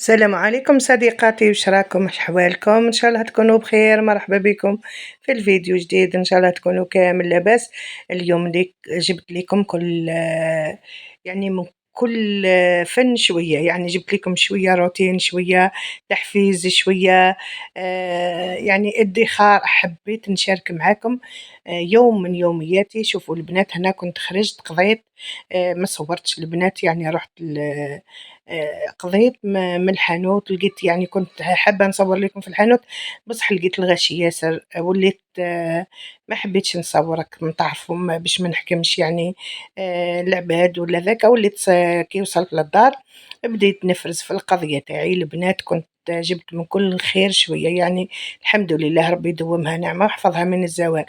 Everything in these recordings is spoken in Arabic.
السلام عليكم صديقاتي، واش راكم؟ واش حوالكم؟ ان شاء الله تكونوا بخير. مرحبا بكم في الفيديو جديد، ان شاء الله تكونوا كامل لاباس. اليوم جبت لكم كل يعني من كل فن شويه، يعني جبت لكم شويه روتين، شويه تحفيز، شويه يعني ادخار. حبيت نشارك معاكم يوم من يومياتي. شوفوا البنات، هنا كنت خرجت قضيت، ما صورتش البنات، يعني رحت قضيت من الحانوت. لقيت يعني كنت حابة نصور لكم في الحانوت، بصح لقيت الغاشي ياسر، وليت ما حبيتش نصورك، تعرفوا باش ما نحكمش يعني العباد ولا ذاك. وليت كي وصلت للدار بديت نفرز في القضية تاعي. البنات كنت جبت من كل خير شوية، يعني الحمد لله، ربي يدومها نعمة ويحفظها من الزوال.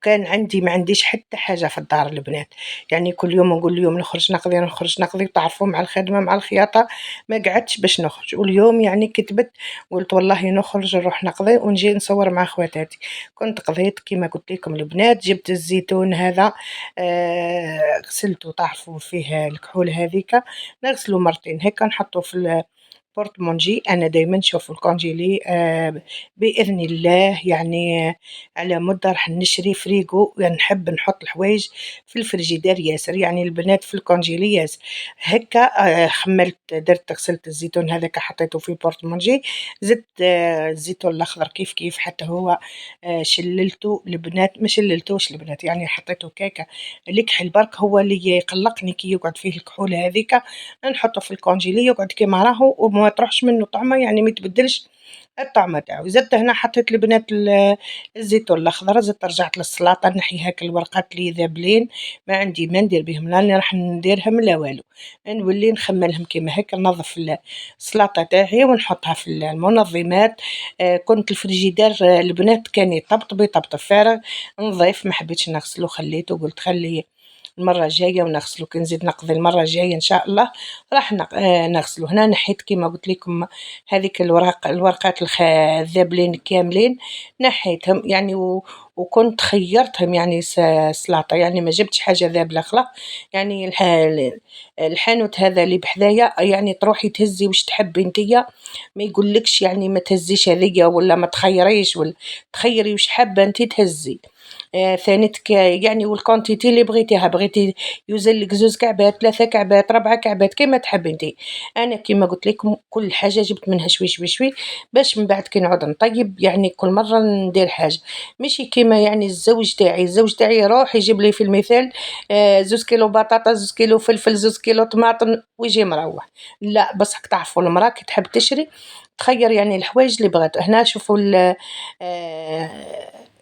كان عندي ما عنديش حتى حاجة في الدار البنات، يعني كل يوم نقول اليوم نخرج نقضي نخرج نقضي، تعرفوا مع الخدمة مع الخياطة ما قعدتش باش نخرج. واليوم يعني كتبت قلت والله نخرج نروح نقضي ونجي نصور مع خواتاتي. كنت قضيت كيما قلت لكم البنات، جبت الزيتون هذا غسلته، تعرفوا فيه الكحول هذيك، نغسلو مرتين هكا نحطو في بورتمونجي. انا دائما نشوف الكونجيلي باذن الله، يعني على مده راح نشري فريغو، يعني نحب نحط الحوايج في الفريجيدير ياسر، يعني البنات في الكونجيلي ياسر هكا. خملت، درت غسلت الزيتون هذاك حطيته في بورتمونجي، زدت الزيتون الاخضر كيف كيف حتى هو شللته البنات، ما شللتوش البنات، يعني حطيته كاكا الكحل برك هو اللي يقلقني كي يقعد فيه الكحول هذيك. نحطه في الكونجيلي يقعد كيما راهو وما تروحش منه طعمه، يعني ما يتبدلش الطعمه تاعو. زدت هنا حطيت البنات الزيتون الاخضر، زدت رجعت للسلطه نحي هاك الورقات اللي ذابلين، ما عندي ما ندير بهم، لا راح نديرهم لا والو، نولي نخملهم كيما هكا. ننظف السلطه تاعي ونحطها في المنظمات. كنت الفريجيدير البنات كان يطبطب يطبطب فارغ نظيف، ما حبيتش نغسلو، خليته قلت خليه المرة الجاية ونغسلو، كي نزيد نقضي المرة الجاية إن شاء الله راح نغسلو. هنا نحيت كيما قلت لكم هذيك الورقات الذابلين كاملين نحيتهم، يعني وكنت خيرتهم، يعني سلطة، يعني ما جبتش حاجة ذابلة خلا. يعني الحانوت هذا اللي بحذايا، يعني تروحي تهزي واش تحبي انتيا، ما يقولكش يعني ما تهزيش هذيا ولا ما تخيريش، ولا تخيري واش حابة انتي تهزي. ثانيتك يعني والكونتيتي اللي بغيتيها، بغيتي يوزن لك 2 كعبات 3 كعبات 4 كعبات كيما تحبي انت. انا كيما قلت لكم كل حاجه جبت منها شوي شوي شوي، باش من بعد كي نعود نطيب يعني كل مره ندير حاجه، ماشي كيما يعني الزوج تاعي يروح يجيب لي في المثال 2 كيلو بطاطا 2 كيلو فلفل 2 كيلو طماطم ويجي مروح. لا بصح تعرفوا المراه كي تحب تشري تخير يعني الحوايج اللي بغات. هنا شوفوا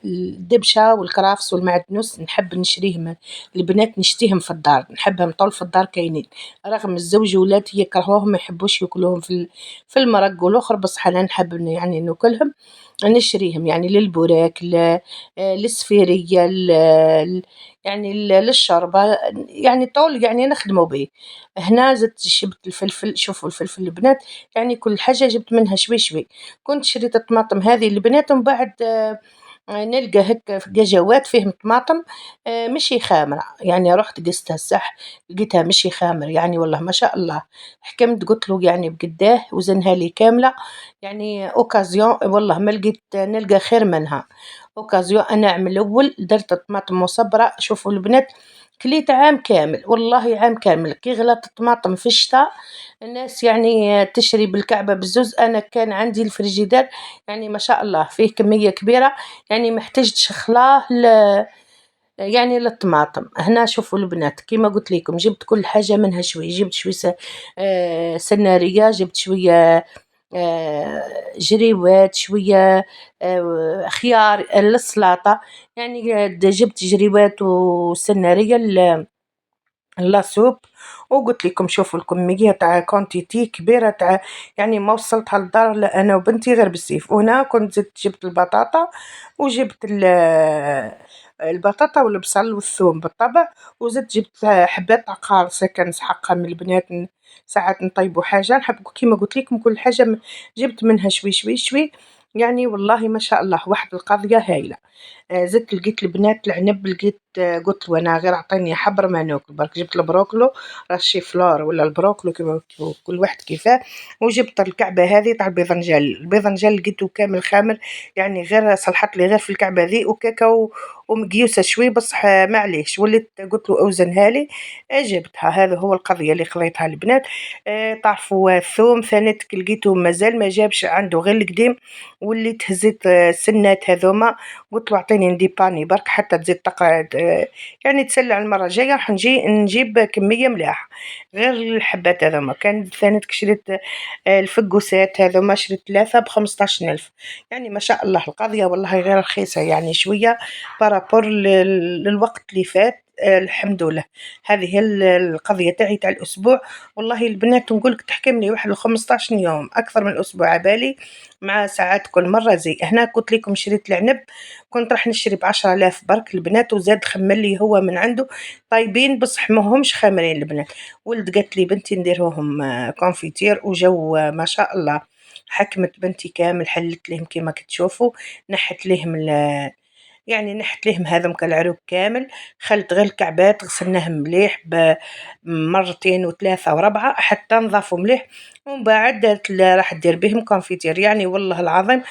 الدبشة والكرافس والمعدنوس نحب نشريهم، البنات نشتيهم في الدار، نحبهم طول في الدار كاينين، رغم الزوج ولادي يكرهوهم ما يحبوش ياكلوهم في المرق والاخر، بصح انا نحب يعني ناكلهم، نشريهم يعني للبوراك للسفيرية يعني للشوربة، يعني طول يعني نخدموا به. هنا زدت جبت الفلفل، شوفوا الفلفل البنات، يعني كل حاجة جبت منها شوي شوي. كنت شريت الطماطم هذه البنات ومن بعد نلقى هكا في كاجوات فيهم طماطم مشي خامرة، يعني رحت قستها الصح لقيتها مشي خامر، يعني والله ما شاء الله. حكمت قلت له يعني بقداه وزنها لي كاملة، يعني اوكازيون والله ما لقيت نلقى خير منها. اوكازيون انا عام الاول درت الطماطم مصبرة، شوفوا البنات كليت عام كامل، والله عام كامل كي غلات الطماطم في الشتاء الناس يعني تشري بالكعبة بالزوز، انا كان عندي الفريجيدار يعني ما شاء الله فيه كمية كبيرة، يعني ما احتجتش خلاه يعني للطماطم. هنا شوفوا البنات كيما قلت لكم جبت كل حاجة منها شوي، جبت شوي سنارية، جبت شوية جريوات، شوية خيار للسلطة، يعني جبت جريوات وسنارية لاسوب. وقلت لكم شوفوا الكمية تاع كونتيتي كبيرة تاع، يعني ما وصلتها للدار لا انا وبنتي غير بالسيف. وهنا كنت زدت جبت البطاطا وجبت البطاطا والبصل والثوم بالطبع، وزدت جبت حبات عقار سكن نسحقها من البنات، ساعات نطيبوا حاجة نحب كيما قلت لكم كل حاجة جبت منها شوي شوي شوي، يعني والله ما شاء الله واحد القضية هايلة. زدت لقيت البنات العنب، لقيت قلت له انا غير اعطيني حبر ما ناكل برك. جبت البروكلو رشي فلور ولا البروكلو كيما كل واحد كيفاه، وجبت الكعبه هذه تاع البيضنجان. البيضنجان لقيته كامل خامل، يعني غير صلحت لي غير في الكعبه ذي وكاكاو ومقيوسه شوي بصح معليش. وليت قلت له اوزنها لي، جبتها. هذا هو القضيه اللي قضيتها البنات. تعرفوا الثوم ثانيتك لقيته مازال ما جابش عنده غير القديم، وليت هزيت السنات هذوما. قلت له اعطيني نديباني برك حتى تزيد تقعد يعني تسلع المره الجايه راح نجيب كميه ملاح غير الحبات هذوما. كان ثانيتك شريت الفقوسات هذوما، شريت 3 ب15,000. يعني ما شاء الله القضيه والله غير رخيصه يعني شويه بارابور للوقت اللي فات. الحمد لله. هذه هي القضيه تاعي تاع الاسبوع. والله البنات نقولك تحكم لي واحد 15 يوم اكثر من اسبوع عبالي، مع ساعات كل مره زي هنا. قلت لكم شريت العنب، كنت راح نشري ب10,000 برك البنات، وزاد خمل لي هو من عنده طيبين بصح ما همش خامرين البنات. ولد قالت لي بنتي نديرهم كونفيتير وجو ما شاء الله. حكمت بنتي كامل، حلت لهم كيما كتشوفوا، نحت لهم يعني نحت لهم هذم العروق كامل. خلت غير الكعبات غسلناهم مليح بمرتين وثلاثة وربعة حتى نضافوا مليح، ومن بعد دارت راح دير بهم كونفيتير. يعني والله العظيم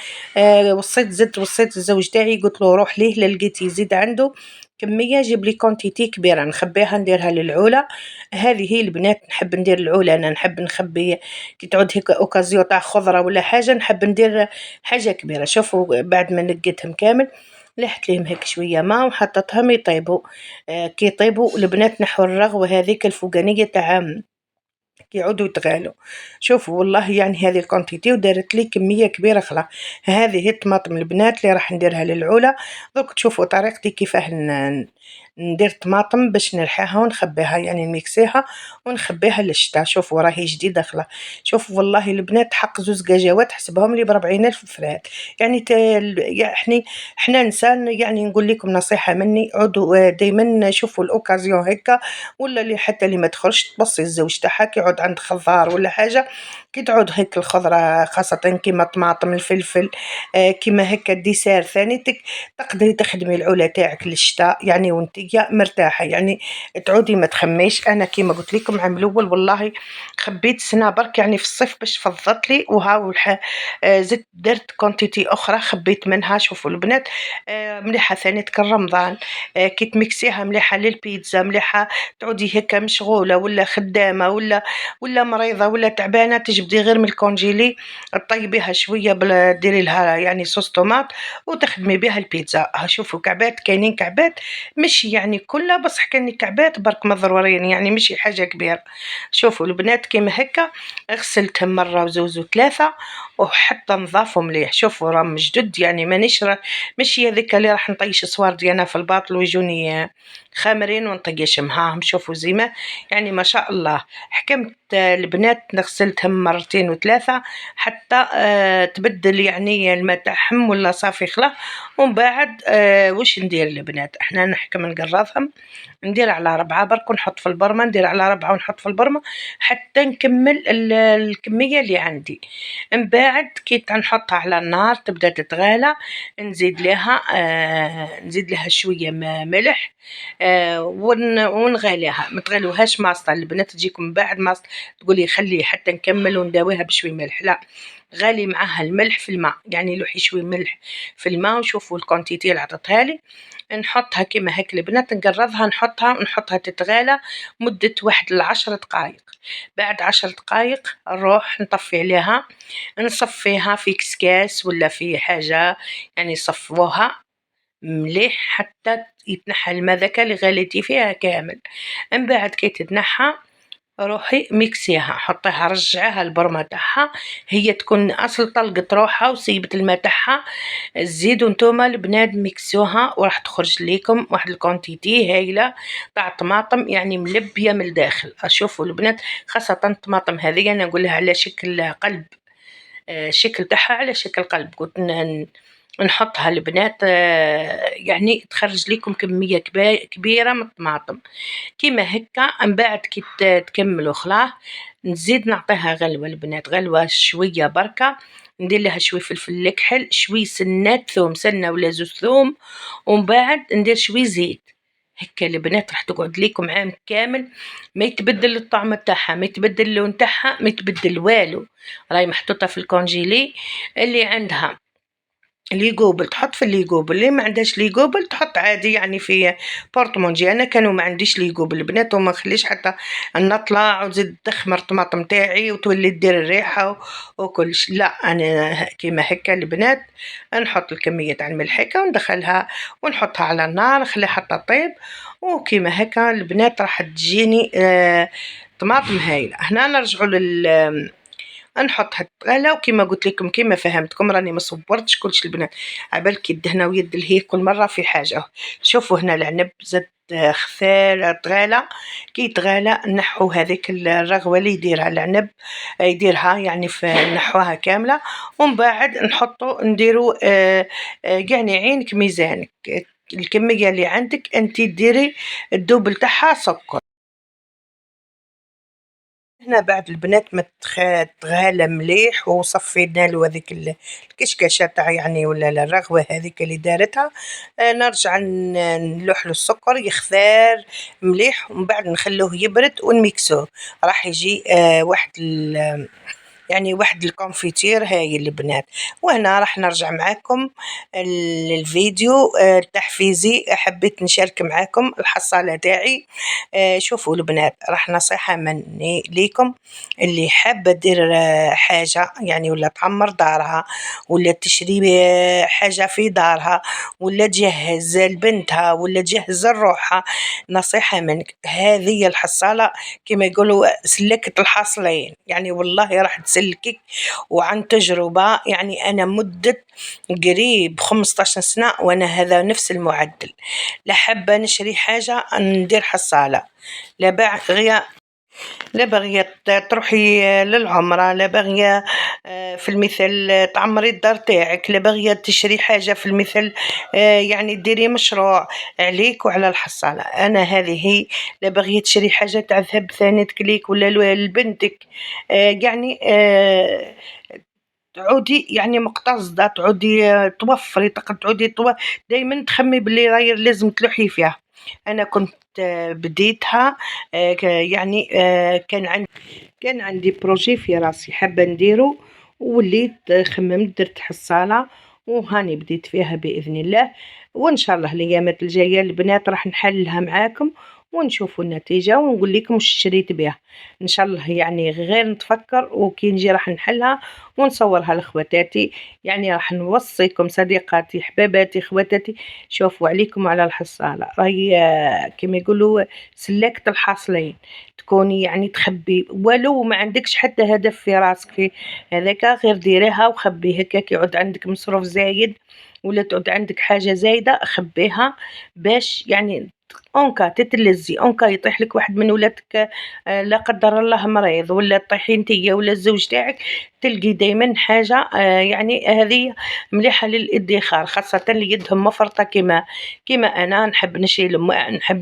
وصيت الزوج تاعي قلت له روح ليه لقيت يزيد عنده كمية جيب لي كونتيتي كبيرة نخبيها نديرها للعولة. هذه هي البنات نحب ندير العولة، أنا نحب نخبي كي تعود هيك أوكازيو تاع خضرة ولا حاجة، نحب ندير حاجة كبيرة. شوفوا بعد ما نقيتهم كامل لحت ليهم هيك شويه ماء وحطيتهم يطيبوا. كي يطيبوا البنات نحو الرغوه هذيك الفوقانيه تاع يعودوا يتغالوا. شوفوا والله يعني هذه الكونتيتي ودارت لي كميه كبيره خلا. هذه هي الطماطم البنات اللي راح نديرها للعوله. دوك تشوفوا طريقتي كيفاه ندير طماطم باش نرحيها ونخبيها، يعني نميكسيها ونخبيها للشتاء. شوفوا راهي جديده خلا. شوفوا والله البنات حق زوز كاجاوات حسبهم لي ب40,000 فرات. يعني احنا نسان يعني نقول لكم نصيحه مني، عودوا دائما شوفوا الاوكازيون هكا، ولا اللي حتى اللي ما تخرجش تبصي الزوج تاعها كي يعود عند خضار ولا حاجه، كي تعود هيك الخضره خاصه كيما الطماطم الفلفل كيما هكا الديسير ثانيتك تقدري تخدمي العلا تاعك للشتاء يعني وانتي مرتاحه، يعني تعودي ما تخميش. انا كيما قلت لكم عام الاول والله خبيت سنه برك يعني في الصيف باش فضت لي وها زدت درت كونتيتي اخرى خبيت منها. شوفوا البنات مليحه ثانيتك رمضان كي تميكسيها مليحه للبيتزا مليحه. تعودي هكا مشغوله ولا خدامه ولا مريضه ولا تعبانه، تجبدي غير من الكونجيلي تطيبيها شويه بلا ديري لها يعني صوص طوماط وتخدمي بها البيتزا. شوفوا كعبات كاينين كعبات مش يعني كلها بصح كاين كعبات برك مضرورين يعني مش حاجه كبيره. شوفوا البنات كيما هكا غسلتهم مره وزوز وثلاثه وحتى نضافوا مليح. شوفوا راهم جدد يعني مانيش ماشي هذيك اللي راح نطيش صوار ديالنا في الباطل ويجوني خامرين ونطيش معاهم. شوفوا زيما يعني ما شاء الله. حكمت البنات غسلتهم مرتين وثلاثه حتى تبدل يعني الماء تاعهم ولا صافي خلا. ومن بعد واش ندير البنات احنا نحكم نقرضهم ندير على 4 برك ونحط في البرمه، ندير على 4 ونحط في البرمه حتى نكمل الكميه اللي عندي. من بعد كي تنحطها على النار تبدا تتغالى نزيد لها شويه ملح ونغاليها. ما تغلوهاش ماصله البنات تجيكم من بعد ماصله تقولي خلي حتى نكمل ونداويها بشوي ملح، لا غالي معاها الملح في الماء، يعني لوحي شوي ملح في الماء. وشوفوا الكونتيتي اللي عطتها لي نحطها كيما هيك البنات نقرضها نحطها تتغالى مدة 1 ل10 دقائق. بعد 10 دقائق نروح نطفي عليها نصفيها في كسكاس ولا في حاجة يعني صفوها مليح حتى يتنحى الماء ذاك اللي غليتي فيها كامل. من بعد كي تتنحى روحي ميكسيها حطيها رجعيها البرمه تاعها، هي تكون اصل طلقت روحها وسيبت الماء تاعها. زيدوا نتوما البنات ميكسوها وراح تخرج ليكم واحد الكونتيتي هايله تاع طماطم يعني ملبيه من الداخل. اشوفوا البنات خاصه الطماطم هذه انا نقولها على شكل قلب، شكل تاعها على شكل قلب. قلت نحطها البنات يعني تخرج لكم كميه كبيره من الطماطم كيما هكا. من بعد كي تكملوا خلاه نزيد نعطيها غلوه البنات، غلوه شويه بركه، ندير لها شوي فلفل الكحل شوي سنات ثوم سنه ولا زوز ثوم، ومن بعد ندير شوي زيت. هكا البنات راح تقعد ليكم عام كامل، ما يتبدل الطعم تاعها، ما يتبدل اللون تاعها، ما يتبدل والو. راهي محطوطه في الكونجيلي. اللي عندها ليغوبل تحط في الليغوبل، اللي ما عندهاش ليغوبل تحط عادي يعني في بورتمونجي. انا كانوا ما عنديش ليغوبل البنات وما نخليش حتى نطلع وزيد تخمر الطماطم تاعي وتولي دير الريحه وكلش. لا انا كيما هكا البنات نحط الكميه تاع الملح هكا وندخلها ونحطها على النار نخليها حتى طيب. وكيما هكا البنات راح تجيني طماطم هايله. هنا نرجعوا نحطها تغلى. وكما قلت لكم كما فهمتكم راني ما صورتش كلش البنات عبالك يدهنا ويد الهي كل مره في حاجه. شوفوا هنا العنب زاد خثال تغالى. كي تغالى نحو هذيك الرغوه اللي يديرها العنب يديرها يعني نحوها كامله. ومن بعد نحطوا نديروا يعني عينك ميزانك الكميه اللي عندك انت ديري الدوبل تاعها سكر. هنا بعد البنات ما تغالى مليح وصفينا له هذيك الكشكشه تاع يعني ولا الرغوه هذيك اللي دارتها. نرجع نلوح له السكر يخثار مليح ومن بعد نخلوه يبرد ونميكسوه. راح يجي واحد يعني واحد الكونفيتير هاي البنات. وهنا راح نرجع معاكم الفيديو التحفيزي. حبيت نشارك معاكم الحصالة تاعي. شوفوا البنات راح نصيحة مني ليكم اللي حابة دير حاجة يعني ولا تعمر دارها ولا تشري حاجة في دارها ولا تجهز لبنتها ولا تجهز لروحها. نصيحة منك هذه الحصالة كما يقولوا سلكة الحاصلين يعني والله راح تسلكك. وعن تجربة يعني أنا مدة قريب 15 سنة وأنا هذا نفس المعدل. لا حابة نشري حاجة ندير حصالة. لا باغية تروحي للعمرة، لا باغية في المثل تعمري الدار تاعك، لا باغية تشري حاجة في المثل يعني ديري مشروع عليك وعلى الحصالة. أنا هذه هي. لا باغية تشري حاجة تاع ذهب ثاني تكليك ولا لبنتك يعني تعودي يعني مقتصدة تعودي توفري تعودي دايما تخمي باللي راهي لازم تلوحي فيها. أنا كنت بديتها يعني كان عندي بروجي في راسي حابة نديره ووليت خممت درت حصالة وهاني بديت فيها بإذن الله. وإن شاء الله الأيامات الجاية البنات راح نحلها معاكم ونشوفوا النتيجة ونقول لكم وش شريت بها إن شاء الله. يعني غير نتفكر وكي نجي راح نحلها ونصورها لخواتاتي. يعني راح نوصيكم صديقاتي حباباتي خواتاتي شوفوا عليكم على الحصالة راهي كما يقولوا سلكت الحاصلين. تكوني يعني تخبي ولو ما عندكش حتى هدف في راسك في هذاك غير ديريها وخبي هكاك يعود عندك مصروف زايد ولا تعود عندك حاجة زايدة خبيها باش يعني اونكا تتلزي اونكا يطيح لك واحد من ولادك لا قدر الله مريض ولا تطيحي نتيا ولا الزوج تاعك تلقي دايما حاجة يعني هذه مليحة للادخار خاصة اللي يدهم مفرطة كما أنا نحب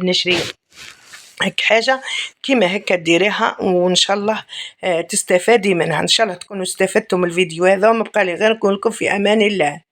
نشري هيك حاجة كيما هكا ديريها وإن شاء الله تستفادي منها. إن شاء الله تكونوا استفدتم الفيديو هذا وما بقى لي غير نقول لكم في أمان الله.